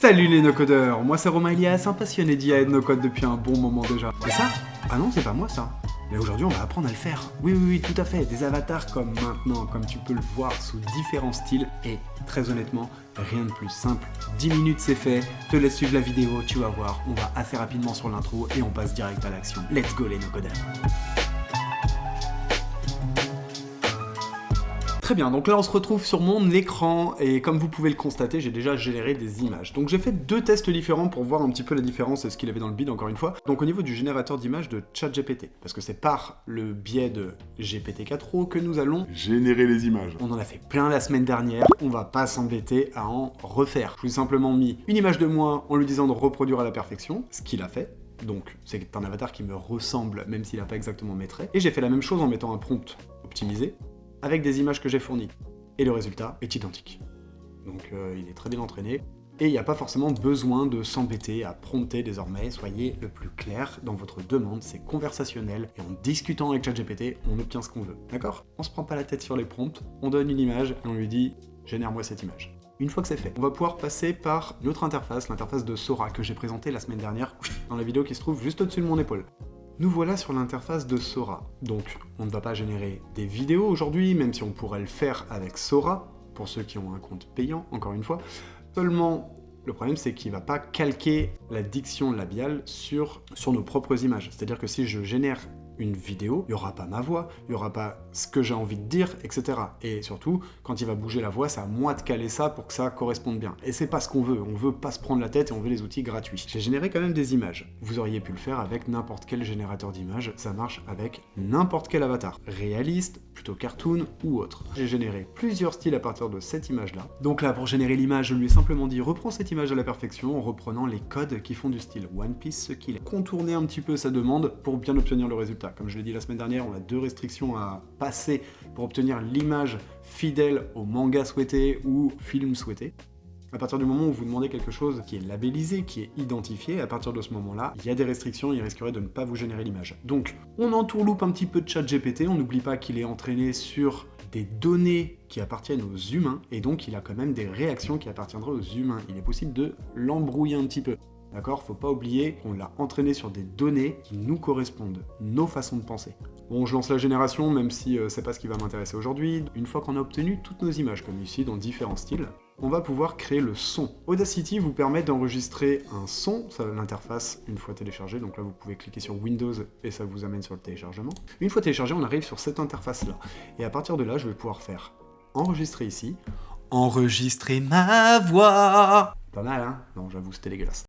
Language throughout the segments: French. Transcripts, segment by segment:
Salut les no-codeurs, moi c'est Romain Elias, un passionné d'IA et de no-code depuis un bon moment déjà. C'est ça? Ah non, c'est pas moi ça. Mais aujourd'hui on va apprendre à le faire. Oui, tout à fait, des avatars comme maintenant, comme tu peux le voir sous différents styles. Et très honnêtement, rien de plus simple. 10 minutes c'est fait, te laisse suivre la vidéo, tu vas voir, on va assez rapidement sur l'intro et on passe direct à l'action. Let's go les no-codeurs. Très bien, donc là on se retrouve sur mon écran et comme vous pouvez le constater, j'ai déjà généré des images. Donc j'ai fait deux tests différents pour voir un petit peu la différence et ce qu'il avait dans le bid encore une fois. Donc au niveau du générateur d'images de ChatGPT, parce que c'est par le biais de GPT-4o que nous allons générer les images. On en a fait plein la semaine dernière, on va pas s'embêter à en refaire. Je vous ai simplement mis une image de moi en lui disant de reproduire à la perfection, ce qu'il a fait. Donc c'est un avatar qui me ressemble même s'il n'a pas exactement mes traits. Et j'ai fait la même chose en mettant un prompt optimisé avec des images que j'ai fournies. Et le résultat est identique. Donc il est très bien entraîné. Et il n'y a pas forcément besoin de s'embêter à prompter désormais. Soyez le plus clair dans votre demande, c'est conversationnel. Et en discutant avec ChatGPT, on obtient ce qu'on veut. D'accord? On se prend pas la tête sur les prompts, on donne une image et on lui dit « génère-moi cette image ». Une fois que c'est fait, on va pouvoir passer par une autre interface, l'interface de Sora que j'ai présentée la semaine dernière dans la vidéo qui se trouve juste au-dessus de mon épaule. Nous voilà sur l'interface de Sora. Donc, on ne va pas générer des vidéos aujourd'hui, même si on pourrait le faire avec Sora, pour ceux qui ont un compte payant, encore une fois. Seulement, le problème, c'est qu'il ne va pas calquer la diction labiale sur nos propres images. C'est-à-dire que si je génère une vidéo, il n'y aura pas ma voix, il n'y aura pas ce que j'ai envie de dire, etc. Et surtout, quand il va bouger la voix, c'est à moi de caler ça pour que ça corresponde bien. Et c'est pas ce qu'on veut pas se prendre la tête et on veut les outils gratuits. J'ai généré quand même des images. Vous auriez pu le faire avec n'importe quel générateur d'images, ça marche avec n'importe quel avatar. Réaliste, plutôt cartoon ou autre. J'ai généré plusieurs styles à partir de cette image-là. Donc là, pour générer l'image, je lui ai simplement dit reprends cette image à la perfection en reprenant les codes qui font du style One Piece ce qu'il est. Contourner un petit peu sa demande pour bien obtenir le résultat. Comme je l'ai dit la semaine dernière, on a deux restrictions à passer pour obtenir l'image fidèle au manga souhaité ou film souhaité. À partir du moment où vous demandez quelque chose qui est labellisé, qui est identifié, à partir de ce moment-là, il y a des restrictions, il risquerait de ne pas vous générer l'image. Donc, on entourloupe un petit peu de ChatGPT, on n'oublie pas qu'il est entraîné sur des données qui appartiennent aux humains, et donc il a quand même des réactions qui appartiendraient aux humains. Il est possible de l'embrouiller un petit peu. D'accord? Faut pas oublier qu'on l'a entraîné sur des données qui nous correspondent, nos façons de penser. Bon, je lance la génération, même si c'est pas ce qui va m'intéresser aujourd'hui. Une fois qu'on a obtenu toutes nos images, comme ici, dans différents styles, on va pouvoir créer le son. Audacity vous permet d'enregistrer un son, ça l'interface une fois téléchargée, donc là vous pouvez cliquer sur Windows et ça vous amène sur le téléchargement. Une fois téléchargé, on arrive sur cette interface-là. Et à partir de là, je vais pouvoir faire enregistrer ici, enregistrer ma voix. Pas mal, hein? Non, j'avoue, c'était dégueulasse.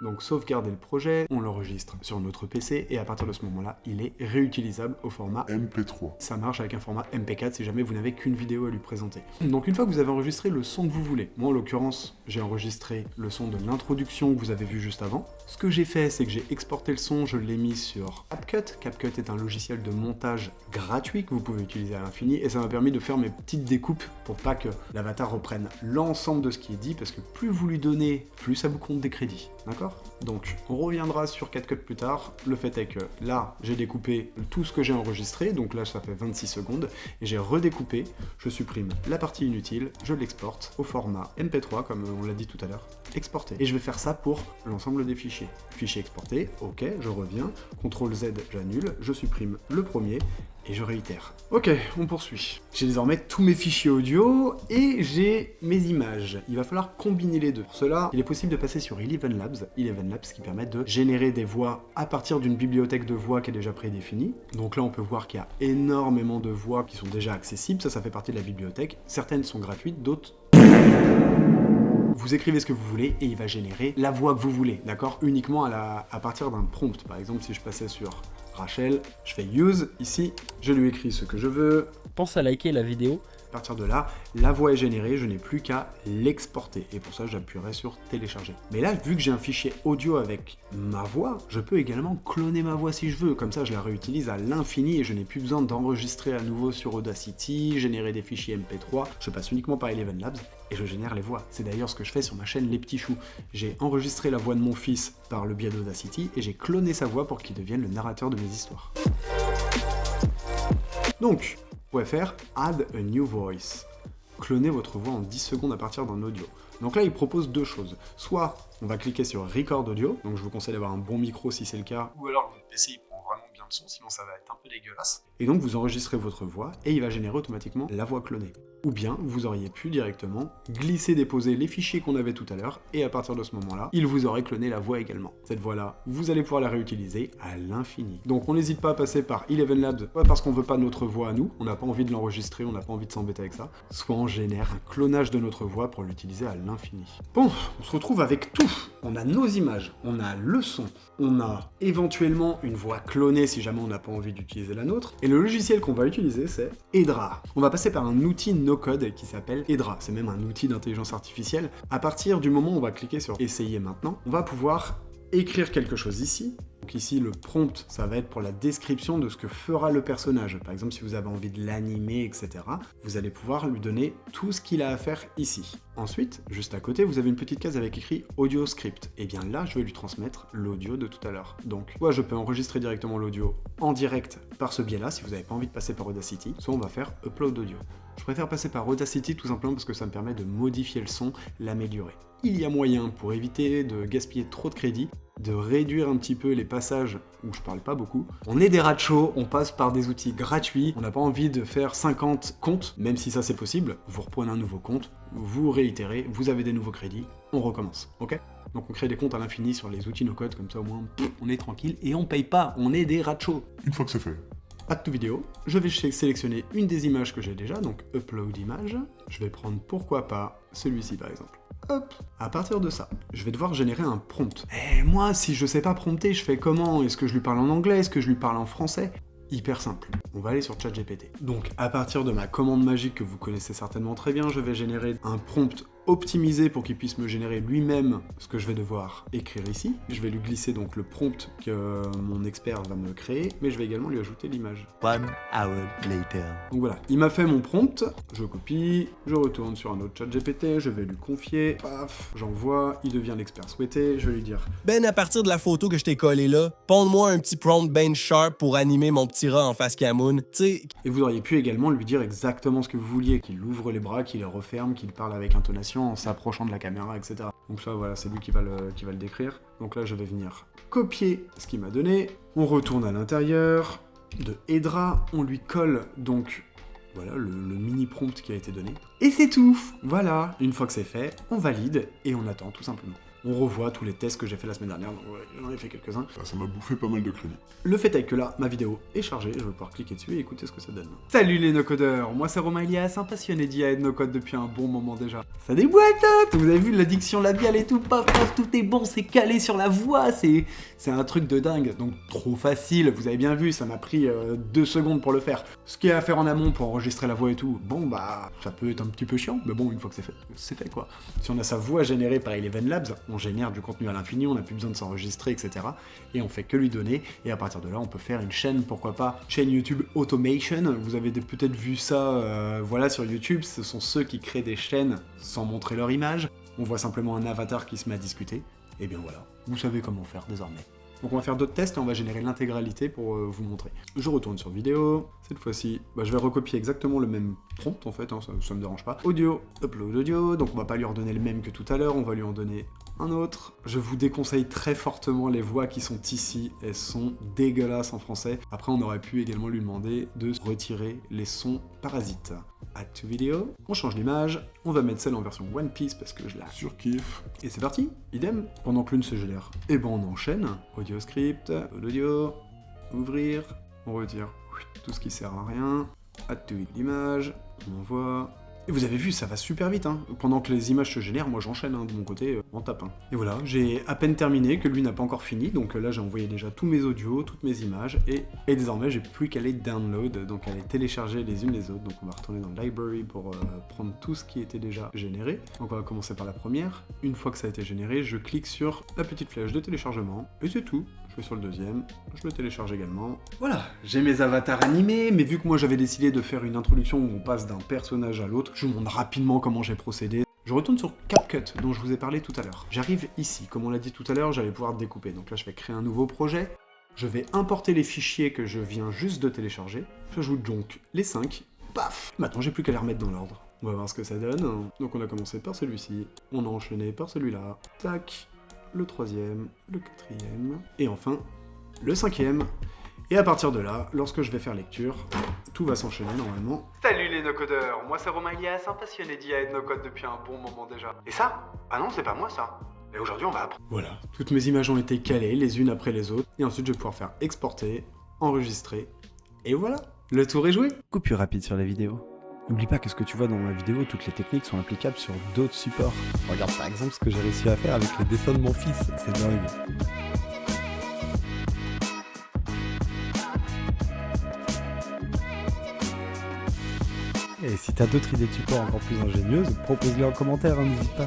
Donc sauvegarder le projet, on l'enregistre sur notre PC et à partir de ce moment-là, il est réutilisable au format MP3. Ça marche avec un format MP4 si jamais vous n'avez qu'une vidéo à lui présenter. Donc une fois que vous avez enregistré le son que vous voulez, moi en l'occurrence, j'ai enregistré le son de l'introduction que vous avez vu juste avant. Ce que j'ai fait, c'est que j'ai exporté le son, je l'ai mis sur CapCut. CapCut est un logiciel de montage gratuit que vous pouvez utiliser à l'infini et ça m'a permis de faire mes petites découpes pour pas que l'avatar reprenne l'ensemble de ce qui est dit parce que plus vous lui donnez, plus ça vous compte des crédits. D'accord? Donc, on reviendra sur CapCut plus tard. Le fait est que là, j'ai découpé tout ce que j'ai enregistré, donc là, ça fait 26 secondes, et j'ai redécoupé, je supprime la partie inutile, je l'exporte au format MP3, comme on l'a dit tout à l'heure, exporté. Et je vais faire ça pour l'ensemble des fichiers. Fichier exporté, ok, je reviens, CTRL Z, j'annule, je supprime le premier, et je réitère. Ok, on poursuit. J'ai désormais tous mes fichiers audio et j'ai mes images. Il va falloir combiner les deux. Pour cela, il est possible de passer sur Eleven Labs qui permet de générer des voix à partir d'une bibliothèque de voix qui est déjà prédéfinie. Donc là, on peut voir qu'il y a énormément de voix qui sont déjà accessibles. Ça fait partie de la bibliothèque. Certaines sont gratuites, d'autres... Vous écrivez ce que vous voulez et il va générer la voix que vous voulez, d'accord? Uniquement à partir d'un prompt. Par exemple, si je passais sur Rachel, je fais use, ici, je lui écris ce que je veux. Pense à liker la vidéo. À partir de là, la voix est générée, je n'ai plus qu'à l'exporter. Et pour ça, j'appuierai sur télécharger. Mais là, vu que j'ai un fichier audio avec ma voix, je peux également cloner ma voix si je veux. Comme ça, je la réutilise à l'infini et je n'ai plus besoin d'enregistrer à nouveau sur Audacity, générer des fichiers MP3. Je passe uniquement par Eleven Labs et je génère les voix. C'est d'ailleurs ce que je fais sur ma chaîne Les Petits Choux. J'ai enregistré la voix de mon fils par le biais d'Audacity et j'ai cloné sa voix pour qu'il devienne le narrateur de mes histoires. Donc, vous pouvez faire Add a new voice. Clonez votre voix en 10 secondes à partir d'un audio. Donc là, il propose deux choses. Soit on va cliquer sur Record Audio, donc je vous conseille d'avoir un bon micro si c'est le cas, ou alors votre PC il prend vraiment bien le son, sinon ça va être un peu dégueulasse. Et donc vous enregistrez votre voix et il va générer automatiquement la voix clonée. Ou bien vous auriez pu directement glisser, déposer les fichiers qu'on avait tout à l'heure et à partir de ce moment-là, il vous aurait cloné la voix également. Cette voix-là, vous allez pouvoir la réutiliser à l'infini. Donc on n'hésite pas à passer par Eleven Labs, pas parce qu'on veut pas notre voix à nous, on n'a pas envie de l'enregistrer, on n'a pas envie de s'embêter avec ça, soit on génère un clonage de notre voix pour l'utiliser à l'infini. Bon, on se retrouve avec tout. On a nos images, on a le son, on a éventuellement une voix clonée si jamais on n'a pas envie d'utiliser la nôtre. Et le logiciel qu'on va utiliser, c'est Edra. On va passer par un outil no-code qui s'appelle Edra. C'est même un outil d'intelligence artificielle. À partir du moment où on va cliquer sur Essayer maintenant, on va pouvoir écrire quelque chose ici. Donc ici, le prompt, ça va être pour la description de ce que fera le personnage. Par exemple, si vous avez envie de l'animer, etc., vous allez pouvoir lui donner tout ce qu'il a à faire ici. Ensuite, juste à côté, vous avez une petite case avec écrit Audio Script. Et bien là, je vais lui transmettre l'audio de tout à l'heure. Donc, soit je peux enregistrer directement l'audio en direct par ce biais-là, si vous n'avez pas envie de passer par Audacity, soit on va faire Upload Audio. Je préfère passer par Audacity tout simplement parce que ça me permet de modifier le son, l'améliorer. Il y a moyen, pour éviter de gaspiller trop de crédit, de réduire un petit peu les passages où je parle pas beaucoup. On est des rats de chaud, on passe par des outils gratuits, on n'a pas envie de faire 50 comptes, même si ça c'est possible. Vous reprenez un nouveau compte, vous réitérez, vous avez des nouveaux crédits, on recommence, ok? Donc on crée des comptes à l'infini sur les outils no-code, comme ça au moins on est tranquille et on paye pas, on est des rats de chaud. Une fois que c'est fait. Add to vidéo, je vais sélectionner une des images que j'ai déjà, donc upload image. Je vais prendre pourquoi pas celui-ci par exemple. Hop. À partir de ça, je vais devoir générer un prompt. Et moi, si je sais pas prompter, je fais comment? Est-ce que je lui parle en anglais? Est-ce que je lui parle en français? Hyper simple. On va aller sur ChatGPT. Donc, à partir de ma commande magique que vous connaissez certainement très bien, je vais générer un prompt optimisé pour qu'il puisse me générer lui-même ce que je vais devoir écrire ici. Je vais lui glisser donc le prompt que mon expert va me créer, mais je vais également lui ajouter l'image. 1 hour later. Donc voilà, il m'a fait mon prompt, je copie, je retourne sur un autre ChatGPT, je vais lui confier, paf, j'envoie, il devient l'expert souhaité, je vais lui dire Ben, à partir de la photo que je t'ai collée là, ponde-moi un petit prompt ben sharp pour animer mon petit rat en face Camoun. Tu sais. Et vous auriez pu également lui dire exactement ce que vous vouliez, qu'il ouvre les bras, qu'il les referme, qu'il parle avec intonation en s'approchant de la caméra, etc. Donc ça, voilà, c'est lui qui va le décrire. Donc là, je vais venir copier ce qu'il m'a donné. On retourne à l'intérieur de Edra, on lui colle donc voilà le mini prompt qui a été donné. Et c'est tout. Voilà, une fois que c'est fait, on valide et on attend tout simplement. On revoit tous les tests que j'ai fait la semaine dernière, donc ouais, j'en ai fait quelques-uns. Ça m'a bouffé pas mal de crédit. Le fait est que là, ma vidéo est chargée, je vais pouvoir cliquer dessus et écouter ce que ça donne. Salut les no-codeurs, moi c'est Romain Elias, un passionné d'IA et de no-code depuis un bon moment déjà. Ça déboîte, hein. Vous avez vu l'addiction labiale et tout, paf paf, tout est bon, c'est calé sur la voix, c'est un truc de dingue, donc trop facile, vous avez bien vu, ça m'a pris 2 secondes pour le faire. Ce qu'il y a à faire en amont pour enregistrer la voix et tout, bon bah, ça peut être un petit peu chiant, mais bon, une fois que c'est fait quoi. Si on a sa voix générée par Eleven Labs, on génère du contenu à l'infini, on n'a plus besoin de s'enregistrer, etc. Et on fait que lui donner, et à partir de là, on peut faire une chaîne, pourquoi pas, chaîne YouTube Automation. Vous avez peut-être vu ça, voilà, sur YouTube, ce sont ceux qui créent des chaînes sans montrer leur image. On voit simplement un avatar qui se met à discuter, et bien voilà, vous savez comment faire désormais. Donc on va faire d'autres tests et on va générer l'intégralité pour vous montrer. Je retourne sur vidéo, cette fois-ci, je vais recopier exactement le même prompt en fait, hein, ça me dérange pas. Audio, upload audio, donc on va pas lui redonner le même que tout à l'heure, on va lui en donner un autre. Je vous déconseille très fortement les voix qui sont ici, elles sont dégueulasses en français. Après on aurait pu également lui demander de retirer les sons parasites. Add to video, on change l'image, on va mettre celle en version One Piece parce que je la Surkiffe. et c'est parti, idem, pendant que l'une se génère. Et ben on enchaîne, audio script, audio, ouvrir, on retire tout ce qui sert à rien, add to l'image, on envoie. Et vous avez vu, ça va super vite, hein. Pendant que les images se génèrent, moi j'enchaîne de mon côté, on tape. Et voilà, j'ai à peine terminé, que lui n'a pas encore fini, donc là j'ai envoyé déjà tous mes audios, toutes mes images, et désormais j'ai plus qu'à les download, donc à les télécharger les unes les autres. Donc on va retourner dans le library pour prendre tout ce qui était déjà généré. Donc on va commencer par la première. Une fois que ça a été généré, je clique sur la petite flèche de téléchargement, et c'est tout. Je vais sur le deuxième, je le télécharge également. Voilà, j'ai mes avatars animés, mais vu que moi j'avais décidé de faire une introduction où on passe d'un personnage à l'autre, je vous montre rapidement comment j'ai procédé. Je retourne sur CapCut, dont je vous ai parlé tout à l'heure. J'arrive ici, comme on l'a dit tout à l'heure, j'allais pouvoir découper. Donc là je vais créer un nouveau projet, je vais importer les fichiers que je viens juste de télécharger, j'ajoute donc les 5, paf. Maintenant j'ai plus qu'à les remettre dans l'ordre. On va voir ce que ça donne. Donc on a commencé par celui-ci, on a enchaîné par celui-là, tac, le troisième, le quatrième, et enfin le cinquième. Et à partir de là, lorsque je vais faire lecture, tout va s'enchaîner normalement. Salut les no-codeurs, moi c'est Romain Elias, un passionné d'IA et de no-code depuis un bon moment déjà. Et ça? Ah non, c'est pas moi ça. Et aujourd'hui on va apprendre. Voilà, toutes mes images ont été calées les unes après les autres, et ensuite je vais pouvoir faire exporter, enregistrer, et voilà, le tour est joué. Coupure rapide sur la vidéo. N'oublie pas que ce que tu vois dans ma vidéo, toutes les techniques sont applicables sur d'autres supports. Regarde par exemple ce que j'ai réussi à faire avec les dessins de mon fils, c'est dingue. Et si t'as d'autres idées de support encore plus ingénieuses, propose-les en commentaire, n'hésite pas.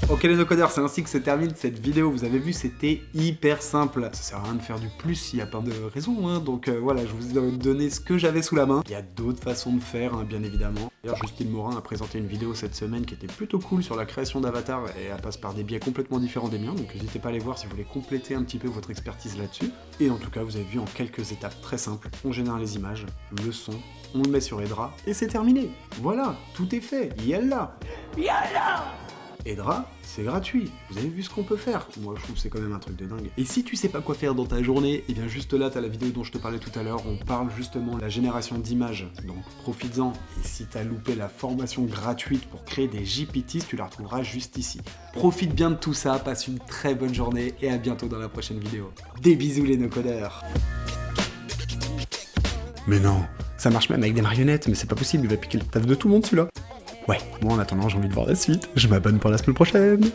Ok les no-codeurs, c'est ainsi que se termine cette vidéo. Vous avez vu, c'était hyper simple. Ça sert à rien de faire du plus s'il n'y a pas de raison, hein. Donc voilà, je vous ai donné ce que j'avais sous la main. Il y a d'autres façons de faire, hein, bien évidemment. D'ailleurs, Justine Morin a présenté une vidéo cette semaine qui était plutôt cool sur la création d'avatars et elle passe par des biais complètement différents des miens. Donc n'hésitez pas à aller voir si vous voulez compléter un petit peu votre expertise là-dessus. Et en tout cas, vous avez vu en quelques étapes très simples, on génère les images, le son, on le met sur Edra et c'est terminé. Voilà, tout est fait, yalla. Edra, c'est gratuit. Vous avez vu ce qu'on peut faire? Moi, je trouve que c'est quand même un truc de dingue. Et si tu sais pas quoi faire dans ta journée, et bien juste là, t'as la vidéo dont je te parlais tout à l'heure. On parle justement de la génération d'images. Donc, profites-en. Et si t'as loupé la formation gratuite pour créer des GPTs, tu la retrouveras juste ici. Profite bien de tout ça, passe une très bonne journée et à bientôt dans la prochaine vidéo. Des bisous les no-codeurs. Mais non, ça marche même avec des marionnettes, mais c'est pas possible, il va piquer le taf de tout le monde celui-là. Ouais, moi en attendant j'ai envie de voir la suite, je m'abonne pour la semaine prochaine.